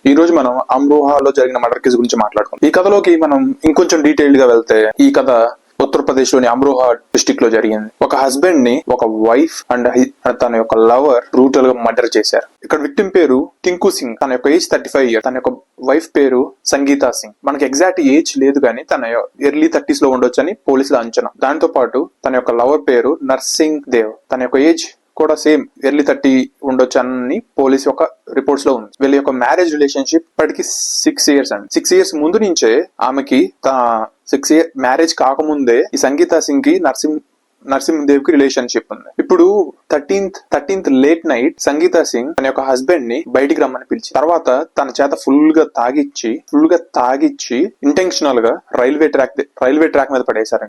ఈ రోజు మనం అమ్రోహాలో జరిగిన మర్డర్ కేసు గురించి మాట్లాడుకుందాం. ఈ కథలోకి మనం ఇంకొంచెం డీటెయిల్డ్ గా వెళ్తే, ఈ కథ ఉత్తరప్రదేశ్ లోని అమ్రోహా డిస్ట్రిక్ట్ లో జరిగింది. ఒక హస్బెండ్ ని ఒక వైఫ్ అండ్ తన యొక్క లవర్ బ్రూటల్ గా మర్డర్ చేశారు. ఇక్కడ విక్టిమ్ పేరు టింకు సింగ్. తన యొక్క ఏజ్ 35 years. తన యొక్క వైఫ్ పేరు సంగీతా సింగ్. మనకి ఎగ్జాక్ట్ ఏజ్ లేదు కానీ తన ఎర్లీ 30s లో ఉండొచ్చు అని పోలీసుల అంచనా. దాంతో పాటు తన యొక్క లవర్ పేరు నర్సింగ్ దేవ్. తన యొక్క ఏజ్ కూడా సేమ్ ఎర్లీ 30 ఉండొచ్చు అని పోలీస్ యొక్క రిపోర్ట్స్ లో ఉంది. వీళ్ళ యొక్క మ్యారేజ్ రిలేషన్షిప్ ఇప్పటికి 6 years అండి. 6 years ముందు నుంచే ఆమెకి 6 years మ్యారేజ్ కాకముందే ఈ సంగీతా సింగ్ కి నరసింహదేవ్ కి రిలేషన్షిప్ ఉంది. ఇప్పుడు 13th late night Sangeeta Singh తన యొక్క హస్బెండ్ ని బయటికి రమ్మని పిలిచి తర్వాత తన చేత ఫుల్ గా తాగిచ్చి ఇంటెన్షనల్ గా రైల్వే ట్రాక్ మీద పడేశారు.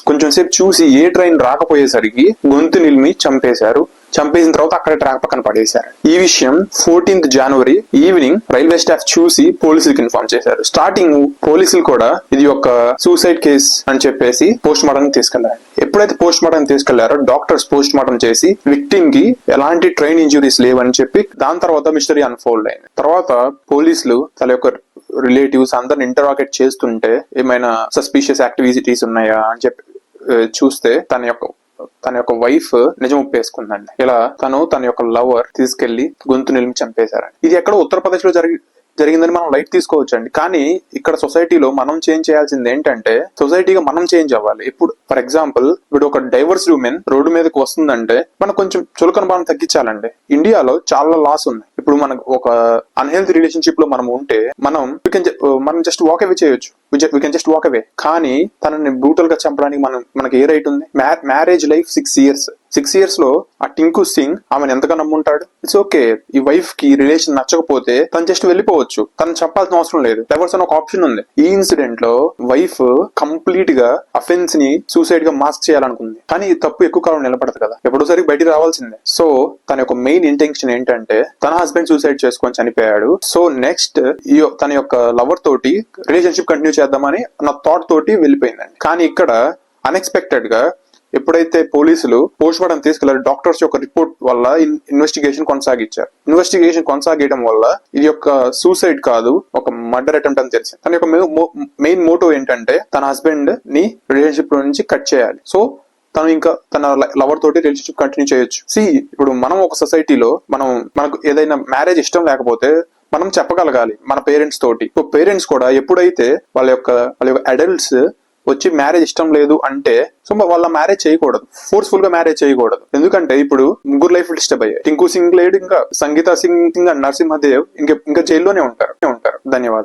కొంచెం సేపు చూసి ఏ ట్రైన్ రాకపోయేసరికి గొంతు నిలిమి చంపేశారు. చంపేసిన తర్వాత అక్కడ ట్రాక్ పక్కన పడేశారు. ఈ విషయం 14th January evening railway staff చూసి పోలీసులకు ఇన్ఫార్మ్ చేశారు. స్టార్టింగ్ పోలీసులు కూడా ఇది ఒక సూసైడ్ కేస్ అని చెప్పేసి పోస్ట్ మార్టం తీసుకెళ్లారు. ఎప్పుడైతే పోస్ట్ మార్టం తీసుకెళ్లారో డాక్టర్స్ పోస్ట్ మార్టం చేసి విక్టిమ్ కి ఎలాంటి ట్రైన్ ఇంజురీస్ లేవని చెప్పి దాని తర్వాత మిస్టరీ అన్ఫోల్డ్ అయింది. తర్వాత పోలీసులు తన యొక్క రిలేటివ్స్ అందరిని ఇంటరాగేట్ చేస్తుంటే ఏమైనా సస్పీషియస్ యాక్టివిటీస్ ఉన్నాయా అని చెప్పి చూస్తే తన యొక్క వైఫ్ నిజం ఒప్పేసుకుందండి. ఇలా తన యొక్క లవర్ తీసుకెళ్లి గొంతు నిలిమి చంపేశారని. ఇది ఎక్కడ ఉత్తరప్రదేశ్ లో జరిగిందని మనం లైట్ తీసుకోవచ్చండి. కానీ ఇక్కడ సొసైటీలో మనం చేంజ్ చేయాల్సింది ఏంటంటే, సొసైటీగా మనం చేంజ్ అవ్వాలి. ఇప్పుడు ఫర్ ఎగ్జాంపుల్ ఇప్పుడు ఒక డైవర్స్ ఉమెన్ రోడ్డు మీదకి వస్తుందంటే మనం కొంచెం చులకన భావం తగ్గించాలండి. ఇండియాలో చాలా లాస్ ఉన్నాయి. ఇప్పుడు మనకు ఒక అన్హెల్తీ రిలేషన్షిప్ లో మనం ఉంటే మనం జస్ట్ వాక్ అవే చేయొచ్చు. We can just walk away. కానీ తనని బ్రూటల్ గా చంపడానికి మనకి ఏ రైట్ ఉంది? మ్యారేజ్ లైఫ్ 6 years లో ఆ టింకు సింగ్ ఆమెను ఎంతగా నమ్ముంటాడు. It's okay. ఈ వైఫ్ కి రిలేషన్ నచ్చకపోతే తను జస్ట్ వెళ్ళిపోవచ్చు. తను చెప్పాల్సిన అవసరం లేదు. డైవర్స్ అని ఒక ఆప్షన్ ఉంది. ఈ ఇన్సిడెంట్ లో వైఫ్ కంప్లీట్ గా అఫెన్స్ ని సూసైడ్ గా మాస్క్ చేయాలనుకుంది. కానీ ఈ తప్పు ఎక్కువ కాలం నిలబడదు కదా, ఎప్పుడోసారి బయటికి రావాల్సిందే. సో తన యొక్క మెయిన్ ఇంటెన్షన్ ఏంటంటే తన హస్బెండ్ సూసైడ్ చేసుకొని చనిపోయాడు. సో నెక్స్ట్ తన యొక్క లవర్ తోటి రిలేషన్షిప్ కంటిన్యూ చేద్దామని నా థాట్ తోటి వెళ్ళిపోయిందండి. కానీ ఇక్కడ అన్ఎక్స్పెక్టెడ్ గా ఎప్పుడైతే పోలీసులు పోస్ట్ మార్టం తీసుకెళ్లారు, డాక్టర్స్ యొక్క రిపోర్ట్ వల్ల ఇన్వెస్టిగేషన్ కొనసాగేయడం వల్ల ఇది యొక్క సూసైడ్ కాదు, ఒక మర్డర్ అటెంప్ట్ అని తెలిసింది. తన యొక్క మెయిన్ మోటో ఏంటంటే తన హస్బెండ్ ని రిలేషన్షిప్ నుంచి కట్ చేయాలి. సో తను ఇంకా తన లవర్ తోటి రిలేషన్షిప్ కంటిన్యూ చేయొచ్చు. ఇప్పుడు మనం ఒక సొసైటీలో మనకు ఏదైనా మ్యారేజ్ ఇష్టం లేకపోతే మనం చెప్పగలగాలి మన పేరెంట్స్ తోటి. పేరెంట్స్ కూడా ఎప్పుడైతే వాళ్ళ యొక్క అడల్ట్స్ వచ్చి మ్యారేజ్ ఇష్టం లేదు అంటే సో వాళ్ళ మ్యారేజ్ చేయకూడదు, ఫోర్స్ఫుల్ గా మ్యారేజ్ చేయకూడదు. ఎందుకంటే ఇప్పుడు ముగ్గురు లైఫ్ డిస్టర్బ్ అయ్యాయి. టింకు సింగ్ లేడు, ఇంకా సంగీతా సింగ్, ఇంకా నరసింహదేవ్ ఇంకా జైల్లోనే ఉంటారు. ధన్యవాదాలు.